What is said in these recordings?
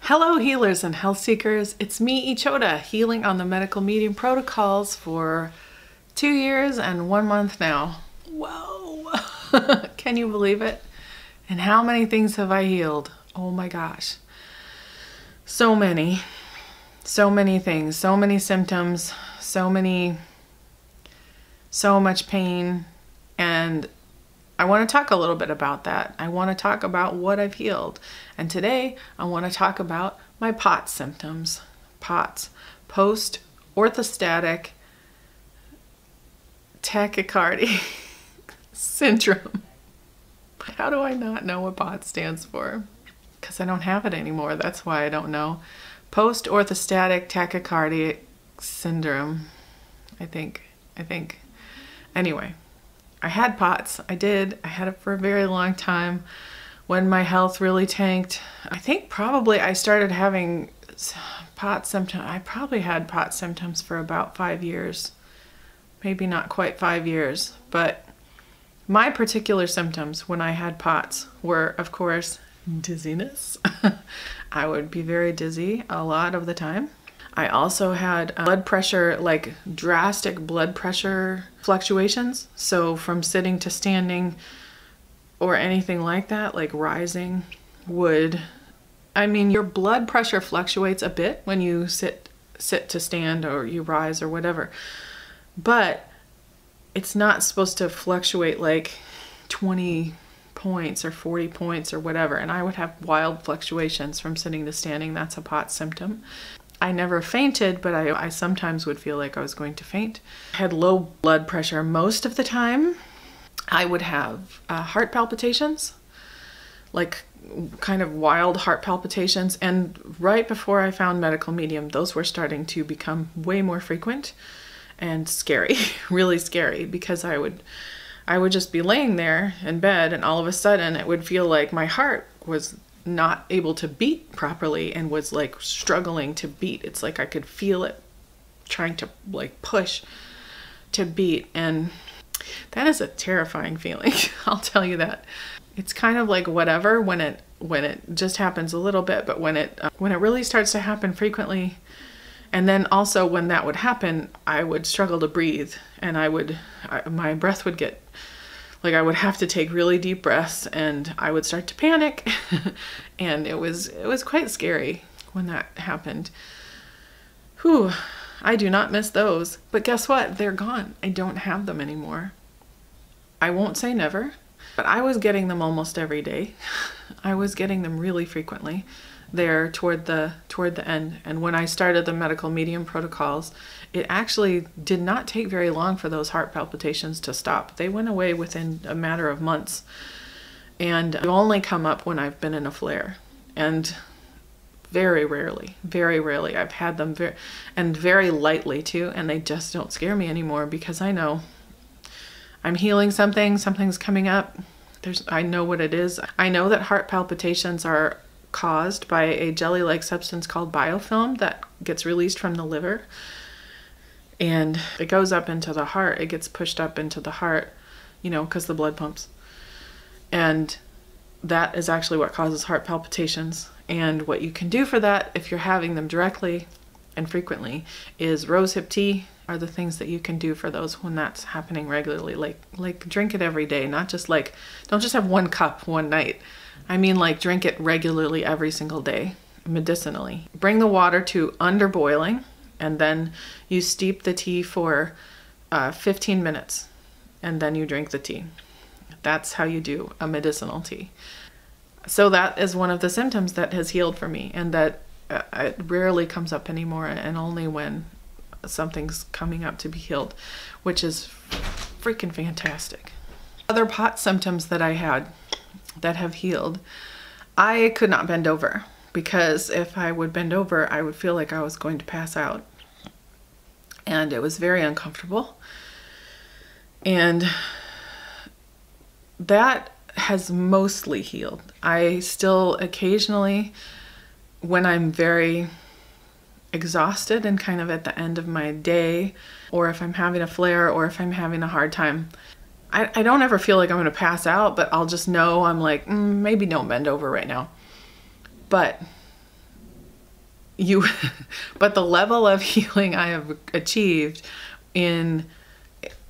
Hello healers and health seekers, it's me Ichota, healing on the medical medium protocols for 2 years and 1 month now. Whoa, can you believe it? And how many things have I healed? Oh my gosh. So many things, so many symptoms, so much pain. And I want to talk a little bit about that. I want to talk about what I've healed. And today I want to talk about my POTS symptoms. POTS, post-orthostatic tachycardia syndrome. How do I not know what POTS stands for? Because I don't have it anymore. That's why I don't know. Post-orthostatic tachycardia syndrome. I think. Anyway. I had POTS. I did. I had it for a very long time when my health really tanked. I think probably I started having POTS symptoms. I probably had POTS symptoms for about 5 years. Maybe not quite 5 years, but my particular symptoms when I had POTS were, of course, dizziness. I would be very dizzy a lot of the time. I also had blood pressure, like drastic blood pressure fluctuations. So from sitting to standing or anything like that, like rising your blood pressure fluctuates a bit when you sit to stand or you rise or whatever. But it's not supposed to fluctuate like 20 points or 40 points or whatever. And I would have wild fluctuations from sitting to standing. That's a POTS symptom. I never fainted, but I sometimes would feel like I was going to faint. I had low blood pressure most of the time. I would have heart palpitations, like kind of wild heart palpitations. And right before I found medical medium, those were starting to become way more frequent and scary, really scary, because I would just be laying there in bed and all of a sudden it would feel like my heart was not able to beat properly and was like struggling to beat. It's like I could feel it trying to like push to beat, and that is a terrifying feeling. I'll tell you that. It's kind of like whatever when it just happens a little bit, but when it really starts to happen frequently, and then also when that would happen, I would struggle to breathe, and my breath would get like I would have to take really deep breaths and I would start to panic. And it was quite scary when that happened. Whew, I do not miss those. But guess what? They're gone. I don't have them anymore. I won't say never, but I was getting them almost every day. I was getting them really frequently there toward the end. And when I started the medical medium protocols, it actually did not take very long for those heart palpitations to stop. They went away within a matter of months. And they've only come up when I've been in a flare. And very rarely I've had them very lightly too, and they just don't scare me anymore because I know I'm healing something's coming up. I know what it is. I know that heart palpitations are caused by a jelly-like substance called biofilm that gets released from the liver, and it goes up into the heart. It gets pushed up into the heart, because the blood pumps, and that is actually what causes heart palpitations. And what you can do for that, if you're having them directly and frequently, is rosehip tea are the things that you can do for those when that's happening regularly. Like drink it every day, not just don't just have 1 cup one night. I mean, drink it regularly every single day, medicinally. Bring the water to under boiling, and then you steep the tea for 15 minutes, and then you drink the tea. That's how you do a medicinal tea. So that is one of the symptoms that has healed for me, and that it rarely comes up anymore, and only when something's coming up to be healed, which is freaking fantastic. Other POTS symptoms that I had that have healed, I could not bend over, because if I would bend over, I would feel like I was going to pass out, and it was very uncomfortable. And that has mostly healed. I still occasionally, when I'm very exhausted and kind of at the end of my day, or if I'm having a flare, or if I'm having a hard time, I don't ever feel like I'm going to pass out, but I'll just know, I'm like, maybe don't bend over right now. But you, but the level of healing I have achieved in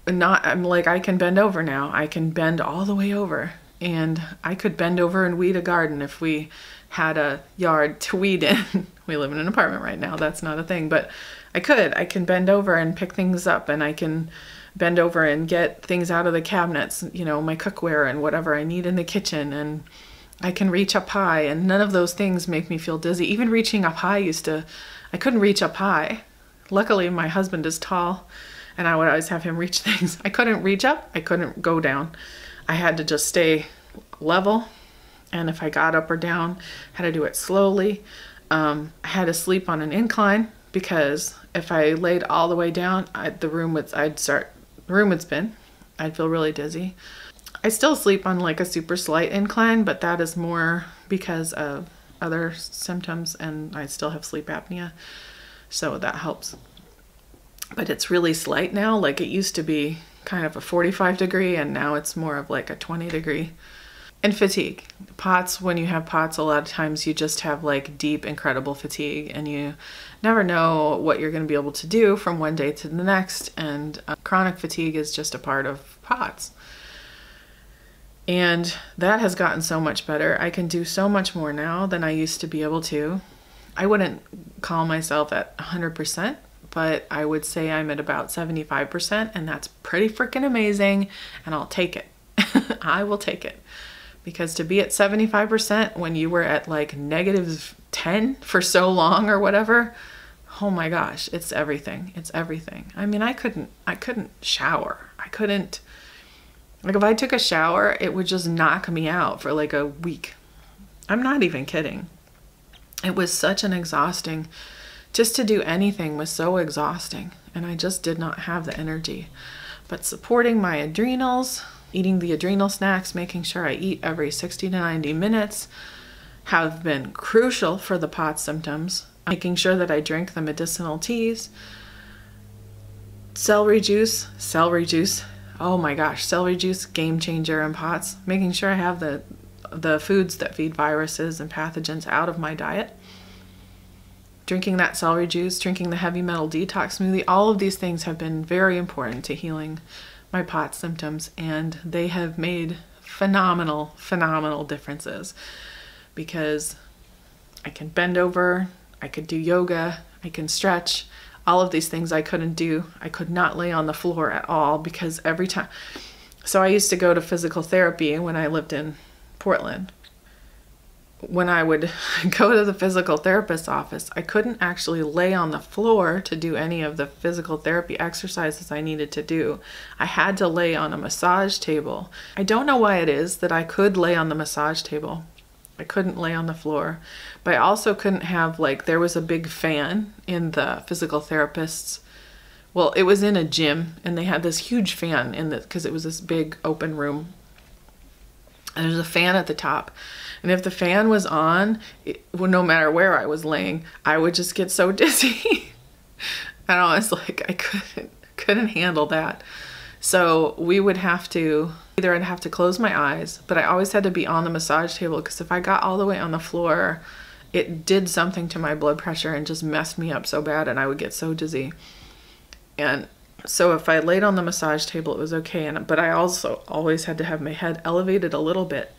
I'm like, I can bend over now. I can bend all the way over, and I could bend over and weed a garden if we had a yard to weed in. We live in an apartment right now. That's not a thing, but I can bend over and pick things up, and I can bend over and get things out of the cabinets, you know, my cookware and whatever I need in the kitchen, and I can reach up high, and none of those things make me feel dizzy. Even reaching up high I couldn't reach up high. Luckily, my husband is tall, and I would always have him reach things. I couldn't reach up, I couldn't go down. I had to just stay level, and if I got up or down, I had to do it slowly. I had to sleep on an incline, because if I laid all the way down, the room would spin. I'd feel really dizzy. I still sleep on like a super slight incline, but that is more because of other symptoms, and I still have sleep apnea, so that helps. But it's really slight now. Like, it used to be kind of a 45 degree, and now it's more of like a 20 degree. And fatigue. POTS, when you have POTS, a lot of times you just have like deep, incredible fatigue, and you never know what you're going to be able to do from one day to the next. And chronic fatigue is just a part of POTS. And that has gotten so much better. I can do so much more now than I used to be able to. I wouldn't call myself at 100%, but I would say I'm at about 75%, and that's pretty freaking amazing, and I'll take it. I will take it. Because to be at 75% when you were at like -10 for so long or whatever, oh my gosh, it's everything. It's everything. I mean, I couldn't shower. Like, if I took a shower, it would just knock me out for like a week. I'm not even kidding. It was such an exhausting, just to do anything was so exhausting, and I just did not have the energy. But supporting my adrenals, eating the adrenal snacks, making sure I eat every 60 to 90 minutes, have been crucial for the POTS symptoms. Making sure that I drink the medicinal teas. Celery juice. Oh my gosh, celery juice, game changer in POTS. Making sure I have the foods that feed viruses and pathogens out of my diet. Drinking that celery juice, drinking the heavy metal detox smoothie. All of these things have been very important to healing my POTS symptoms, and they have made phenomenal differences, because I can bend over, I could do yoga, I can stretch. All of these things I couldn't do. I could not lay on the floor at all, because every time. So I used to go to physical therapy when I lived in Portland. When I would go to the physical therapist's office, I couldn't actually lay on the floor to do any of the physical therapy exercises I needed to do. I had to lay on a massage table. I don't know why it is that I could lay on the massage table. I couldn't lay on the floor, but I also couldn't have, like, there was a big fan in the physical therapist's, well, it was in a gym, and they had this huge fan in the, because it was this big open room, and there's a fan at the top. And if the fan was on, well, no matter where I was laying, I would just get so dizzy. And I was like, I couldn't handle that. So we would have to, either I'd have to close my eyes, but I always had to be on the massage table, because if I got all the way on the floor, it did something to my blood pressure and just messed me up so bad, and I would get so dizzy. And so if I laid on the massage table, it was okay. But I also always had to have my head elevated a little bit,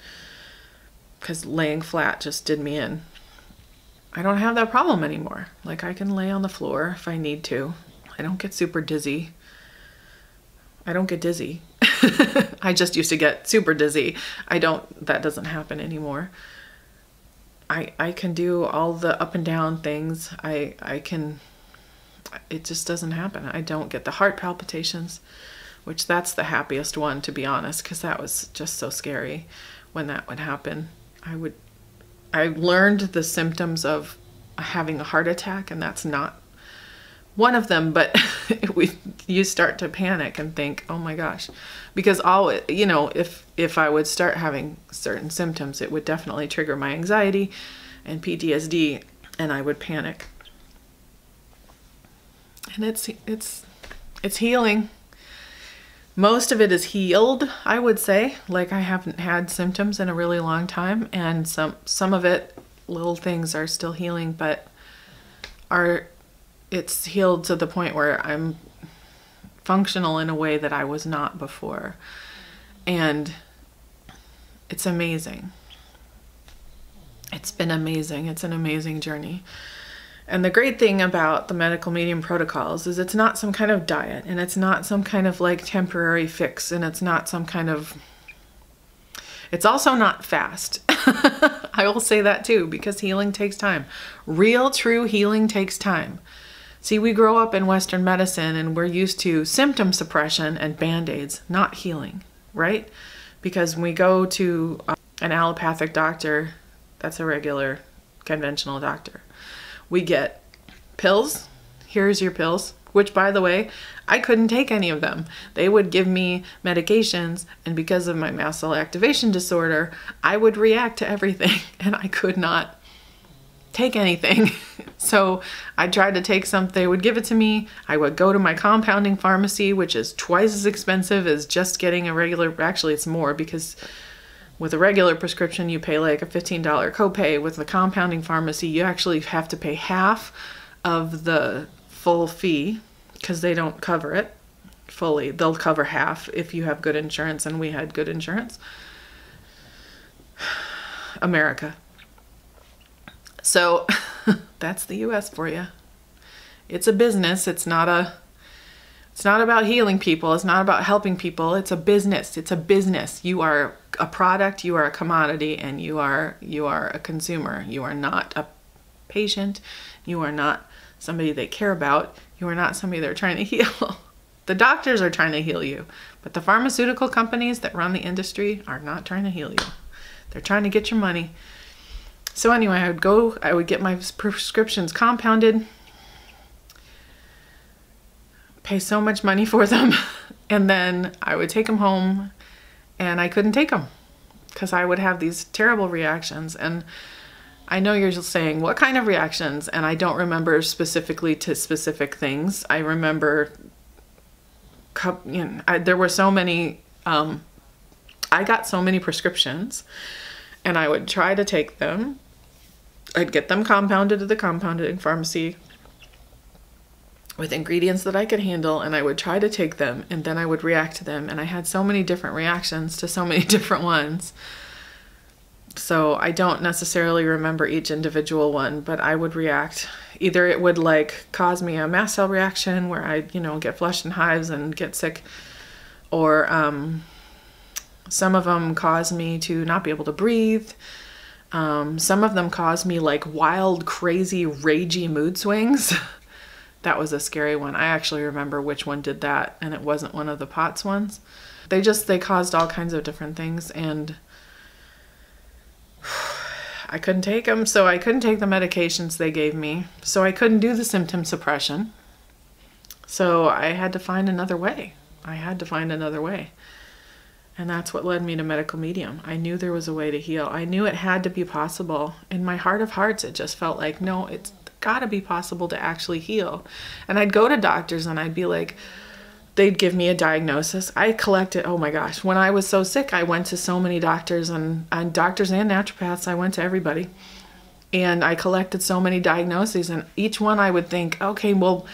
because laying flat just did me in. I don't have that problem anymore. Like, I can lay on the floor if I need to. I don't get super dizzy. I don't get dizzy. I just used to get super dizzy. That doesn't happen anymore. I can do all the up and down things. It just doesn't happen. I don't get the heart palpitations, which that's the happiest one, to be honest, because that was just so scary when that would happen. I learned the symptoms of having a heart attack, and that's not one of them, but you start to panic and think, oh my gosh, because if I would start having certain symptoms, it would definitely trigger my anxiety and PTSD, and I would panic. And it's healing. Most of it is healed, I would say. Like, I haven't had symptoms in a really long time, and some of it, little things, are still healing, but it's healed to the point where I'm functional in a way that I was not before. And it's amazing. It's been amazing. It's an amazing journey. And the great thing about the medical medium protocols is it's not some kind of diet, and it's not some kind of like temporary fix, and it's not some kind of, it's also not fast. I will say that too, because healing takes time. Real, true healing takes time. See, we grow up in Western medicine and we're used to symptom suppression and band-aids, not healing, right? Because when we go to an allopathic doctor, that's a regular conventional doctor, we get pills. Here's your pills, which, by the way, I couldn't take any of them. They would give me medications, and because of my mast cell activation disorder, I would react to everything, and I could not take anything. So I tried to take some, they would give it to me. I would go to my compounding pharmacy, which is twice as expensive as just getting a regular, actually it's more, because with a regular prescription, you pay like a $15 copay. With the compounding pharmacy, you actually have to pay half of the full fee because they don't cover it fully. They'll cover half if you have good insurance, and we had good insurance. America. So that's the US for you. It's a business. It's not about healing people. It's not about helping people. It's a business. It's a business. You are a product, you are a commodity, and you are a consumer. You are not a patient. You are not somebody they care about. You are not somebody they're trying to heal. The doctors are trying to heal you, but the pharmaceutical companies that run the industry are not trying to heal you. They're trying to get your money. So anyway, I would get my prescriptions compounded, pay so much money for them, and then I would take them home, and I couldn't take them because I would have these terrible reactions. And I know you're just saying, what kind of reactions? And I don't remember specifically to specific things. I remember, there were so many, I got so many prescriptions, and I would try to take them. I'd get them compounded at the compounding pharmacy with ingredients that I could handle, and I would try to take them, and then I would react to them. And I had so many different reactions to so many different ones. So I don't necessarily remember each individual one, but I would react. Either it would like cause me a mast cell reaction where I, get flushed in hives and get sick, or some of them cause me to not be able to breathe. Some of them cause me like wild, crazy, ragey mood swings. That was a scary one. I actually remember which one did that, and it wasn't one of the POTS ones. They caused all kinds of different things, and I couldn't take them, so I couldn't take the medications they gave me, so I couldn't do the symptom suppression. So I had to find another way. And that's what led me to medical medium. I knew there was a way to heal. I knew it had to be possible. In my heart of hearts, it just felt like, no, it's gotta be possible to actually heal. And I'd go to doctors and I'd be like, they'd give me a diagnosis. I collected, oh my gosh, when I was so sick, I went to so many doctors, and doctors and naturopaths. I went to everybody. And I collected so many diagnoses, and each one I would think, okay, well,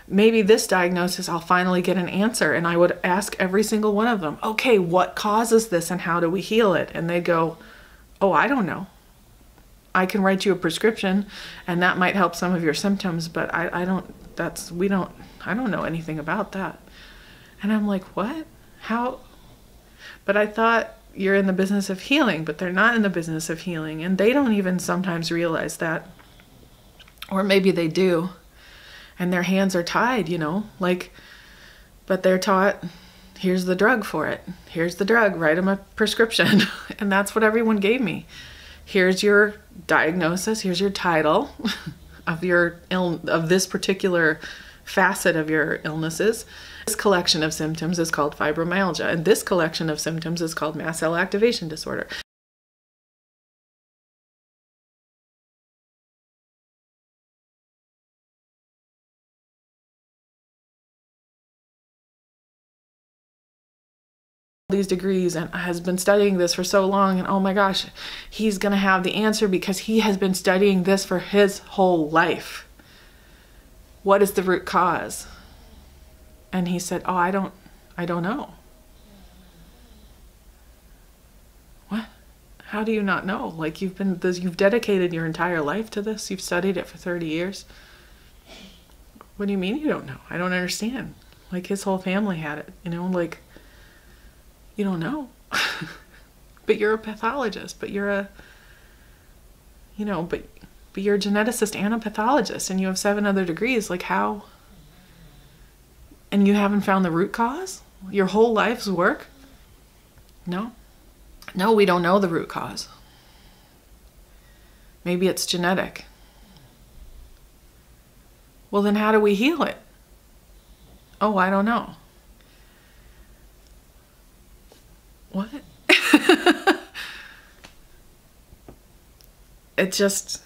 maybe this diagnosis, I'll finally get an answer. And I would ask every single one of them, okay, what causes this and how do we heal it? And they'd go, oh, I don't know. I can write you a prescription and that might help some of your symptoms, but I don't know anything about that. And I'm like, what? How? But I thought, you're in the business of healing, but they're not in the business of healing. And they don't even sometimes realize that. Or maybe they do. And their hands are tied, but they're taught, here's the drug for it. Here's the drug, write them a prescription. And that's what everyone gave me. Here's your diagnosis. Here's your title of this particular facet of your illnesses. This collection of symptoms is called fibromyalgia, and this collection of symptoms is called mast cell activation disorder. These degrees and has been studying this for so long, and oh my gosh, he's gonna have the answer because he has been studying this for his whole life. what is the root cause? And he said, oh, I don't know. What? How do you not know? Like, you've dedicated your entire life to this. You've studied it for 30 years. What do you mean you don't know? I don't understand. Like, his whole family had it, like, you don't know. But you're a pathologist, but you're a, but you're a geneticist and a pathologist, and you have 7 other degrees. Like, how? And you haven't found the root cause? Your whole life's work? No. No, we don't know the root cause. Maybe it's genetic. Well, then how do we heal it? Oh, I don't know. What? It just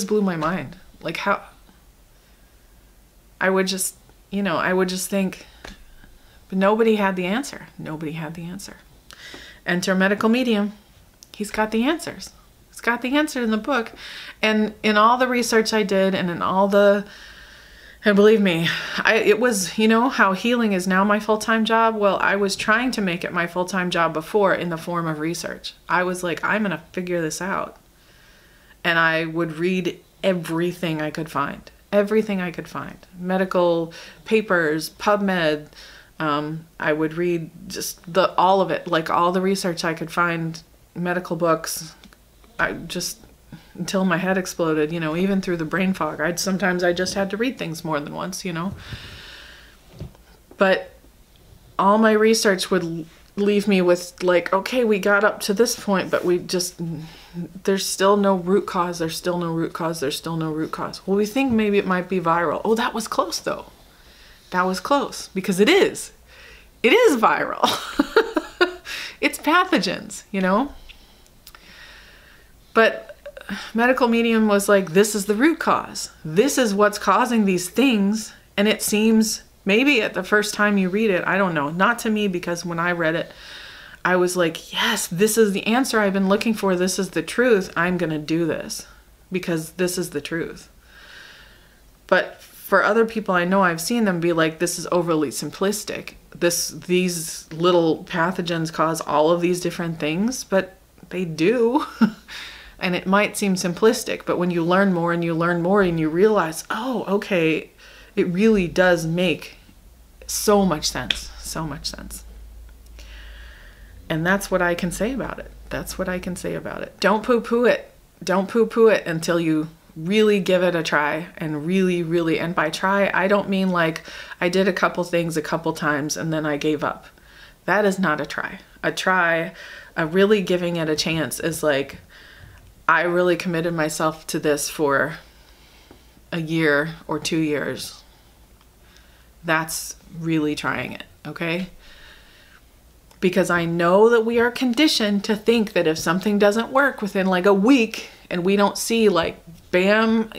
blew my mind. Like, how? I would just think, but nobody had the answer. Nobody had the answer. Enter medical medium. He's got the answers. He's got the answer in the book. And in all the research I did, and in all the, and believe me, it was, how healing is now my full-time job. Well, I was trying to make it my full-time job before in the form of research. I was like, I'm going to figure this out. And I would read everything I could find. Everything I could find. Medical papers, PubMed. I would read just all of it, like all the research I could find, medical books. Until my head exploded, even through the brain fog. Sometimes I just had to read things more than once, But all my research would leave me with like, okay, we got up to this point, but there's still no root cause. There's still no root cause. There's still no root cause. Well, we think maybe it might be viral. Oh, that was close though. That was close, because it is. It is viral. It's pathogens, But medical medium was like, this is the root cause. This is what's causing these things. And it seems, maybe at the first time you read it, I don't know, not to me, because when I read it, I was like, yes, this is the answer I've been looking for. This is the truth. I'm going to do this because this is the truth. But for other people I know, I've seen them be like, this is overly simplistic. These little pathogens cause all of these different things, but they do. And it might seem simplistic, but when you learn more and you learn more and you realize, oh, okay, it really does make so much sense. So much sense. And that's what I can say about it. That's what I can say about it. Don't poo-poo it. Don't poo-poo it until you really give it a try, and really, and by try, I don't mean like I did a couple things a couple times and then I gave up. That is not a try. A really giving it a chance is like, I really committed myself to this for a year or 2 years. That's really trying it, okay? Because I know that we are conditioned to think that if something doesn't work within like a week and we don't see like, bam,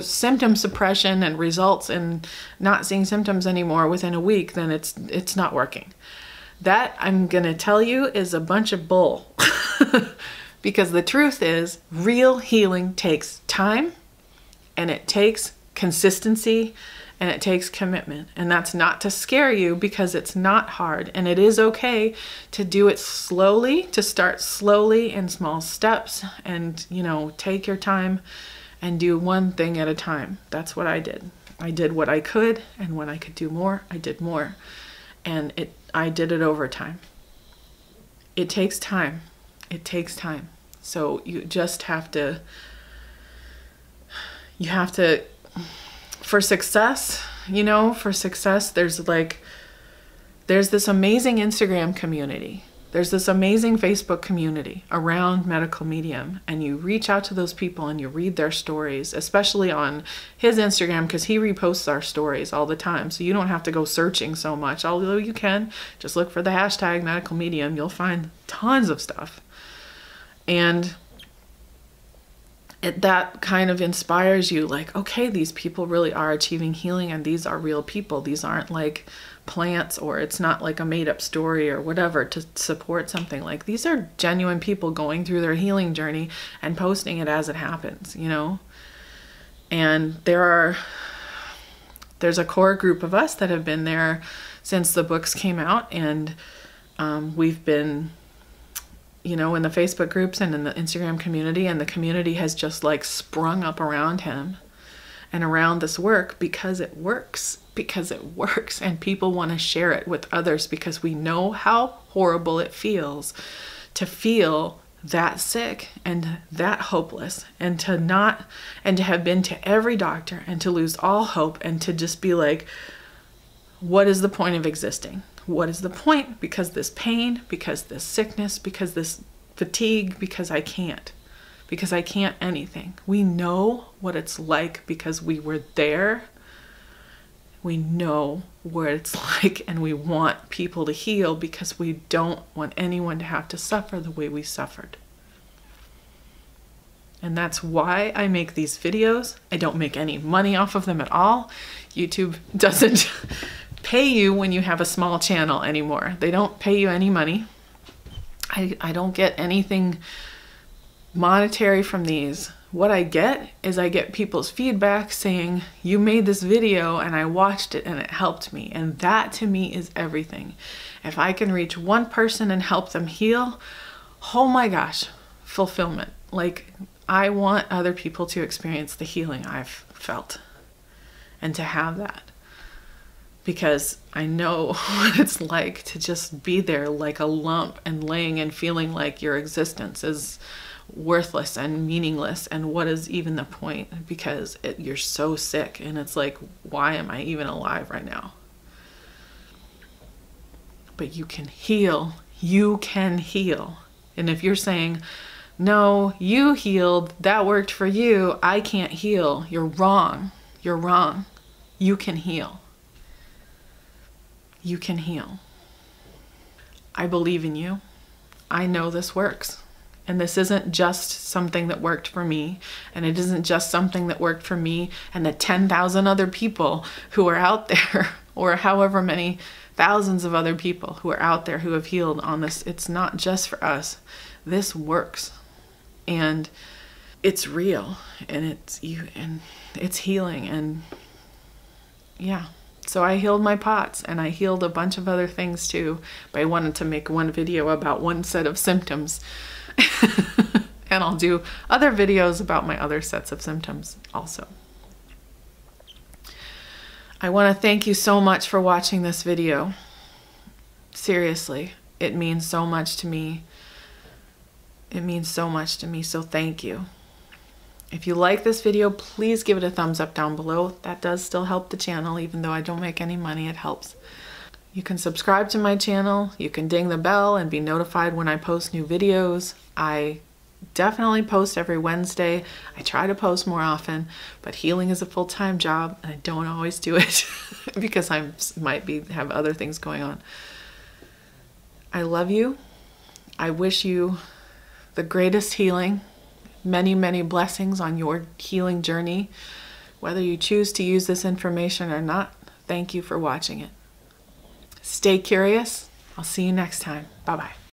symptom suppression and results in not seeing symptoms anymore within a week, then it's not working. That, I'm going to tell you, is a bunch of bull. Because the truth is, real healing takes time, and it takes consistency, and it takes commitment. And that's not to scare you, because it's not hard. And it is okay to do it slowly, to start slowly in small steps, and, take your time and do one thing at a time. That's what I did. I did what I could, and when I could do more, I did more. And I did it over time. It takes time. It takes time. So you just have to, for success, there's this amazing Instagram community. There's this amazing Facebook community around medical medium, and you reach out to those people and you read their stories, especially on his Instagram, because he reposts our stories all the time. So you don't have to go searching so much, although you can. Just look for the hashtag medical medium. You'll find tons of stuff. And that kind of inspires you, like, okay, these people really are achieving healing, and these are real people. These aren't like plants, or it's not like a made-up story or whatever to support something. Like, these are genuine people going through their healing journey and posting it as it happens, And there's a core group of us that have been there since the books came out, and we've been, you know, in the Facebook groups and in the Instagram community, and the community has just like sprung up around him and around this work because it works, and people want to share it with others because we know how horrible it feels to feel that sick and that hopeless, and to have been to every doctor and to lose all hope, and to just be like, what is the point of existing? What is the point? Because this pain, because this sickness, because this fatigue, because I can't anything. We know what it's like because we were there. We know what it's like, and we want people to heal because we don't want anyone to have to suffer the way we suffered. And that's why I make these videos. I don't make any money off of them at all. YouTube doesn't pay you when you have a small channel anymore. They don't pay you any money. I don't get anything monetary from these. What I get is I get people's feedback saying, you made this video and I watched it and it helped me. And that to me is everything. If I can reach one person and help them heal, oh my gosh, fulfillment. Like, I want other people to experience the healing I've felt and to have that, because I know what it's like to just be there like a lump and laying and feeling like your existence is worthless and meaningless, and what is even the point, because you're so sick, and it's like, why am I even alive right now? But you can heal. You can heal. And if you're saying, no, you healed, that worked for you, I can't heal, you're wrong. You're wrong. You can heal. You can heal. I believe in you. I know this works. And this isn't just something that worked for me, and it isn't just something that worked for me and the 10,000 other people who are out there, or however many thousands of other people who are out there who have healed on this. It's not just for us. This works, and it's real, and it's healing, and yeah. So I healed my POTS, and I healed a bunch of other things too, but I wanted to make one video about one set of symptoms. And I'll do other videos about my other sets of symptoms also. I want to thank you so much for watching this video. Seriously, it means so much to me. It means so much to me, so thank you. If you like this video, please give it a thumbs up down below. That does still help the channel, even though I don't make any money, it helps. You can subscribe to my channel, you can ding the bell and be notified when I post new videos. I definitely post every Wednesday. I try to post more often, but healing is a full-time job, and I don't always do it because I might have other things going on. I love you. I wish you the greatest healing, many, many blessings on your healing journey. Whether you choose to use this information or not, thank you for watching it. Stay curious. I'll see you next time. Bye-bye.